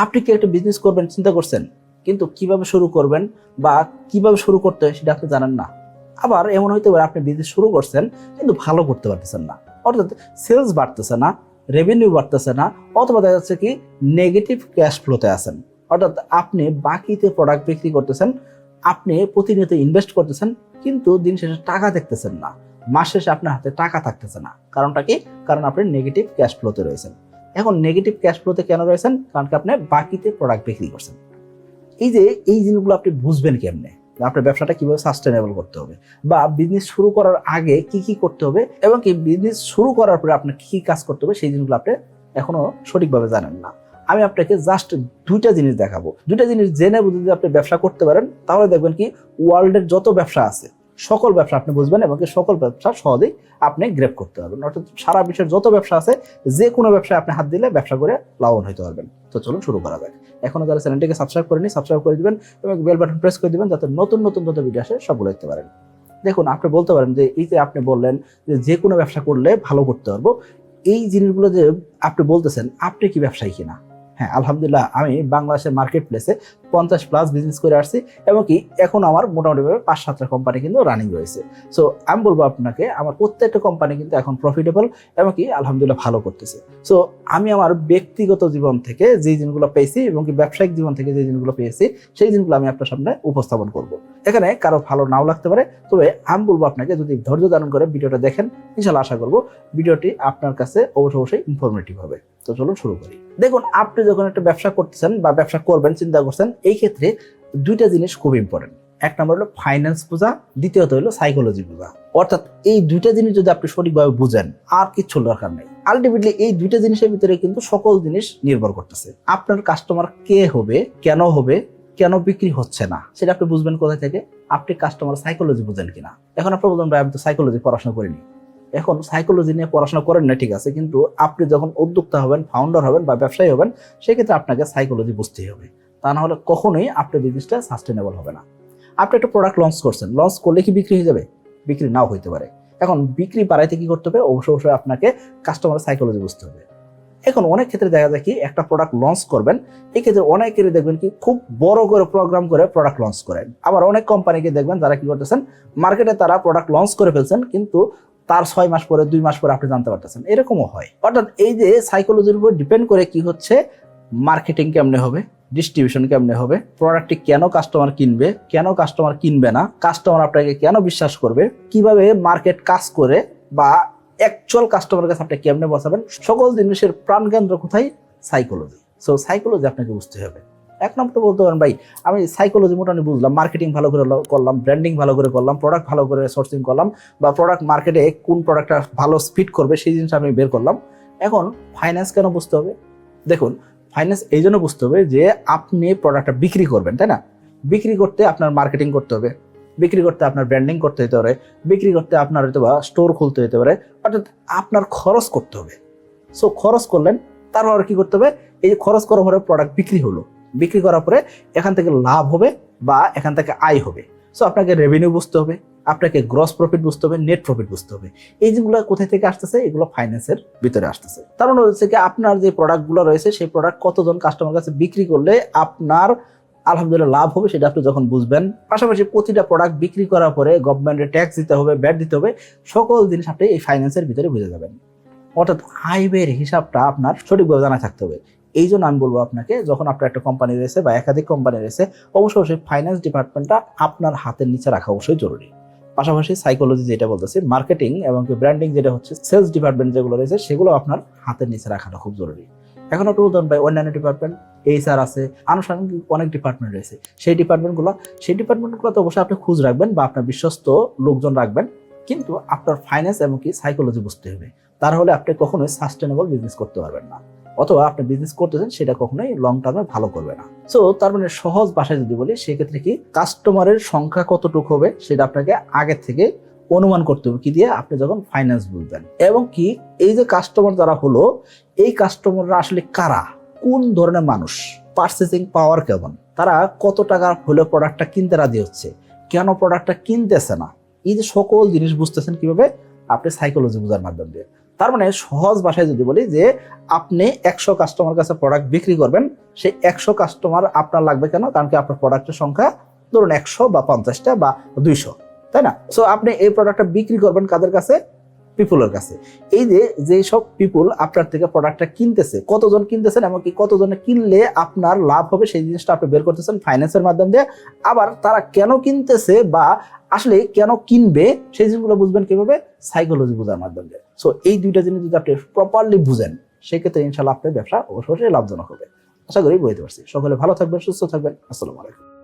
আপনি কি একটা বিজনেস করবেন চিন্তা করছেন, কিন্তু কিভাবে শুরু করবেন বা কিভাবে শুরু করতে হয় সেটা আপনি জানেন না। আবার এমন হইতে পারে আপনি বিজনেস শুরু করছেন কিন্তু ভালো করতে পারতেছেন না, অর্থাৎ সেলস বাড়তেছে না, রেভিনিউ বাড়তেছে না, অথবা দেখা যাচ্ছে কি নেগেটিভ ক্যাশ ফ্লোতে আছেন। অর্থাৎ আপনি বাকিতে প্রোডাক্ট বিক্রি করতেছেন, আপনি প্রতিনিয়ত ইনভেস্ট করতেছেন, কিন্তু দিন শেষে টাকা দেখতেছেন না, মাস শেষে আপনার হাতে টাকা থাকতেছে না। কারণটা কি? কারণ আপনি নেগেটিভ ক্যাশ ফ্লোতে রয়েছেন। এখন নেগেটিভ ক্যাশ ফ্লোতে কেন রয়েছেন? কারণ কি আপনি বাকিতে প্রোডাক্ট বিক্রি করছেন। এই জিনিসগুলো আপনি বুঝবেন কেমনে, আপনার ব্যবসাটা কিভাবে সাস্টেনেবল করতে হবে, বা বিজনেস শুরু করার আগে কি কি করতে হবে, এবং কি বিজনেস শুরু করার পরে আপনার কি কি কাজ করতে হবে, সেই জিনিসগুলো আপনি এখনো সঠিকভাবে জানেন না। আমি আপনাকে জাস্ট দুইটা জিনিস দেখাবো। দুইটা জিনিস জেনে বুঝে যদি আপনি ব্যবসা করতে পারেন, তাহলে দেখবেন কি ওয়ার্ল্ডের যত ব্যবসা আছে সকল ব্যবসা আপনি বুঝবেন, এবং সকল ব্যবসা সহজেই আপনি গ্রেপ করতে পারবেন। অর্থাৎ সারা বিশ্বের যত ব্যবসা আছে, যে কোনো ব্যবসায় আপনি হাত দিলে ব্যবসা করে লাভবান হতে পারবেন। তো চলুন শুরু করা যাক। এখনো যারা চ্যানেলটিকে সাবস্ক্রাইব করেনি, সাবস্ক্রাইব করে দিবেন এবং বেল বাটন প্রেস করে দিবেন, যাতে নতুন নতুন যত ভিডিও আসে সবগুলো দেখতে পারেন। দেখুন, আপনি বলতে পারেন যে এই যে আপনি বললেন যে কোনো ব্যবসা করলে ভালো করতে পারবো, এই জিনিসগুলো যে আপনি বলতেছেন, আপনি কি ব্যবসায়ী কিনা? হ্যাঁ, আলহামদুলিল্লাহ, আমি বাংলাদেশের মার্কেট প্লেসে 50+ বিজনেস করে আসছি, এবং কি এখন আমার মোটামুটিভাবে 5-7টা কোম্পানি কিন্তু রানিং রয়েছে। সো আমি বলবো আপনাকে, আমার প্রত্যেকটা কোম্পানি কিন্তু এখন প্রফিটেবল, এবং কি আলহামদুলিল্লাহ ভালো করতেছে। সো আমি আমার ব্যক্তিগত জীবন থেকে যে জিনিসগুলো পেয়েছি, এবং কি ব্যবসায়িক জীবন থেকে যে জিনিসগুলো পেয়েছি, সেই জিনিসগুলো আমি আপনার সামনে উপস্থাপন করব। এখানে কারো ভালো নাও লাগতে পারে, তবে আমি বলবো আপনাকে যদি ধৈর্য ধারণ করে ভিডিওটা দেখেন, ইনশাআল্লাহ আশা করবো ভিডিওটি আপনার কাছে অবশ্যই ইনফরমেটিভ হবে। তো চলুন শুরু করি। দেখুন, আপনি যখন একটা ব্যবসা করতেছেন বা ব্যবসা করবেন চিন্তা করছেন, এই ক্ষেত্রে দুইটা জিনিস খুব ইম্পর্টেন্ট। এক নম্বর হলো ফাইন্যান্স বোঝা, দ্বিতীয়ত হলো সাইকোলজি বোঝা। অর্থাৎ এই দুইটা জিনিস যদি আপনি সঠিকভাবে বুঝেন, আর কিচ্ছু দরকার নেই। আলটিমেটলি এই দুইটা জিনিসের ভিতরে কিন্তু সকল জিনিস নির্ভর করতেছে। আপনার কাস্টমার কে হবে, কেন বিক্রি হচ্ছে না, সেটা আপনি বুঝবেন কোথায় থেকে? আপনি কাস্টমার সাইকোলজি বুঝেন কিনা। এখন আপনি বলবেন ভাই আমি তো সাইকোলজি পড়াশোনা করিনি। এখন সাইকোলজি নিয়ে পড়াশোনা করেন না, ঠিক আছে, কিন্তু আপনি যখন উদ্যোক্তা হবেন, ফাউন্ডার হবেন বা ব্যবসায়ী হবেন, সেক্ষেত্রে আপনাকে সাইকোলজি বুঝতেই হবে। তা না হলে কখনোই আপনার বিজনেসটা সাস্টেনেবল হবে না। আপনি একটা প্রোডাক্ট লঞ্চ করছেন, লঞ্চ করলে কি বিক্রি হয়ে যাবে? বিক্রি নাও হইতে পারে। এখন বিক্রি বাড়াইতে কি করতে হবে? অবশ্যই আপনাকে কাস্টমার সাইকোলজি বুঝতে হবে। এখন অনেক ক্ষেত্রে দেখা যায় কি, একটা প্রোডাক্ট লঞ্চ করবেন, এই ক্ষেত্রে অনেকেরই দেখবেন কি খুব বড় করে প্রোগ্রাম করে প্রোডাক্ট লঞ্চ করেন। আবার অনেক কোম্পানিকে দেখবেন যারা কি করতেছেন, মার্কেটে তারা প্রোডাক্ট লঞ্চ করে ফেলছেন, কিন্তু তার 6 মাস পরে 2 মাস পরে আপনি জানতে পারতেছেন। এরকমও হয়। অর্থাৎ এই যে সাইকোলজির উপর ডিপেন্ড করে কি হচ্ছে, মার্কেটিং কেমনে হবে, ডিস্ট্রিবিউশন কেমনে হবে, প্রোডাক্টটি কেন কাস্টমার কিনবে, কেন কাস্টমার কিনবে না, কাস্টমার আপনাকে কেন বিশ্বাস করবে, কিভাবে মার্কেট কাজ করে, বা অ্যাকচুয়াল কাস্টমারের কাছে আপনি কেমনে বসাবেন, সকল জিনিসের প্রাণকেন্দ্র কোথায়? সাইকোলজি। সো সাইকোলজি আপনাকে বুঝতে হবে। এক নম্বর বলতে পারেন ভাই আমি সাইকোলজি মোটামুটি বুঝলাম, মার্কেটিং ভালো করে করলাম, ব্র্যান্ডিং ভালো করে করলাম, প্রোডাক্ট ভালো করে সোর্সিং করলাম, বা প্রোডাক্ট মার্কেটে কোন প্রোডাক্টটা ভালো স্পিড করবে সেই জিনিস আমি বের করলাম। এখন ফাইন্যান্স কেন বুঝতে হবে? দেখুন, ফাইন্যান্স এই জন্য বুঝতে হবে যে আপনি প্রোডাক্টটা বিক্রি করবেন, তাই না? বিক্রি করতে আপনার মার্কেটিং করতে হবে, বিক্রি করতে আপনার ব্র্যান্ডিং করতে হতে পারে, বিক্রি করতে আপনার হয়তো বা স্টোর খুলতে হতে পারে, অর্থাৎ আপনার খরচ করতে হবে। সো খরচ করলেন, তারপর কি করতে হবে? এই যে খরচ করার পরে প্রোডাক্ট বিক্রি হলো, বিক্রি করার পরে এখান থেকে লাভ হবে বা এখান থেকে আয় হবে। সো আপনাকে রেভিনিউ বুঝতে হবে, আপনাকে গ্রস প্রফিট বুঝতে হবে, নেট প্রফিট বুঝতে হবে। এই যেগুলো কোথায় থেকে আসতেছে? এগুলো ফাইন্যান্সের ভিতরে আসতেছে। তার মানে হচ্ছে কি আপনার যে প্রোডাক্টগুলো রয়েছে, সেই প্রোডাক্ট কতজন কাস্টমার কাছে বিক্রি করলে আপনার আলহামদুলিল্লাহ লাভ হবে, সেটা আপনি যখন বুঝবেন। পাশাপাশি প্রতিটা প্রোডাক্ট বিক্রি করার পরে গভর্নমেন্টের ট্যাক্স দিতে হবে, ব্যাট দিতে হবে, সকল জিনিস আপনি এই ফাইন্যান্সের ভিতরে বুঝে যাবেন। অর্থাৎ আয় ব্যয়ের হিসাবটা আপনার সঠিকভাবে জানা থাকতে হবে। এই জন্য আমি বলবো আপনাকে, যখন আপনার একটা কোম্পানি রয়েছে বা একাধিক কোম্পানি রয়েছে, অবশ্যই ফাইন্যান্স ডিপার্টমেন্টটা আপনার হাতের নিচে রাখা অবশ্যই জরুরি। পাশাপাশি সাইকোলজি যেটা বলতেছি, মার্কেটিং এবং ব্র্যান্ডিং যেটা হচ্ছে, সেলস ডিপার্টমেন্ট যেগুলো রয়েছে, সেগুলো আপনার হাতের নিচে রাখাটা খুব জরুরি। এখন আপনি উদাহরণ পাই অন্যান্য ডিপার্টমেন্ট, এইচআর আছে, আনুষঙ্গিক অনেক ডিপার্টমেন্ট রয়েছে, সেই ডিপার্টমেন্টগুলো তো অবশ্যই আপনি খোঁজ রাখবেন বা আপনার বিশ্বস্ত লোকজন রাখবেন, কিন্তু আপনার ফাইন্যান্স এবং সাইকোলজি বুঝতে হবে। তাহলে আপনি কখনোই সাস্টেনেবল বিজনেস করতে পারবেন না, অথবা আপনি বিজনেস করতেছেন সেটা কখনোই লং টার্মে ভালো করবে না। সো তার মানে সহজ ভাষায় যদি বলি, সেক্ষেত্রে কি কাস্টমারের সংখ্যা কতটুকু হবে সেটা আপনাকে আগে থেকে অনুমান করতে হবে। কি দিয়ে? আপনি যখন ফাইন্যান্স বুঝবেন। এবং কি এই যে কাস্টমার যারা হলো, এই কাস্টমাররা আসলে কারা, কোন ধরনের মানুষ, পারচেসিং পাওয়ার কেমন, তারা কত টাকা হলে প্রোডাক্টটা কিনতে রাজি হচ্ছে, কেন প্রোডাক্টটা কিনতেছে না, এই যে সকল জিনিস বুঝতেছেন কিভাবে? আপনি সাইকোলজি বোঝার মাধ্যম দিয়ে। তার মানে সহজ ভাষায় যদি বলি যে আপনি 100 কাস্টমার কাছে প্রোডাক্ট বিক্রি করবেন, সেই 100 কাস্টমার আপনার লাগবে কেন? কারণ কি আপনার প্রোডাক্টের সংখ্যা ধরুন 100 বা 50টা বা 200, তাই না? সো আপনি এই প্রোডাক্টটা বিক্রি করবেন কাদের কাছে? পিপুলের কাছে। এই যে সব পিপুল আপনার থেকে প্রোডাক্টটা কিনতেছে, কতজন কিনতেছেন, এমনকি কতজনে কিনলে আপনার লাভ হবে সেই জিনিসটা আপনি বের করতেছেন ফাইন্যান্সের মাধ্যম দিয়ে। আবার তারা কেন কিনতেছে বা আসলে কেন কিনবে সেই জিনিসগুলো বুঝবেন কিভাবে? সাইকোলজি বোঝার মাধ্যম দিয়ে। সো এই দুইটা জিনিস যদি আপনি প্রপারলি বুঝেন, সেক্ষেত্রে ইনশাল্লাহ আপনার ব্যবসা অবশ্যই লাভজনক হবে। আশা করি বুঝতে পারছি। সকলে ভালো থাকবেন, সুস্থ থাকবেন। আসসালামু আলাইকুম।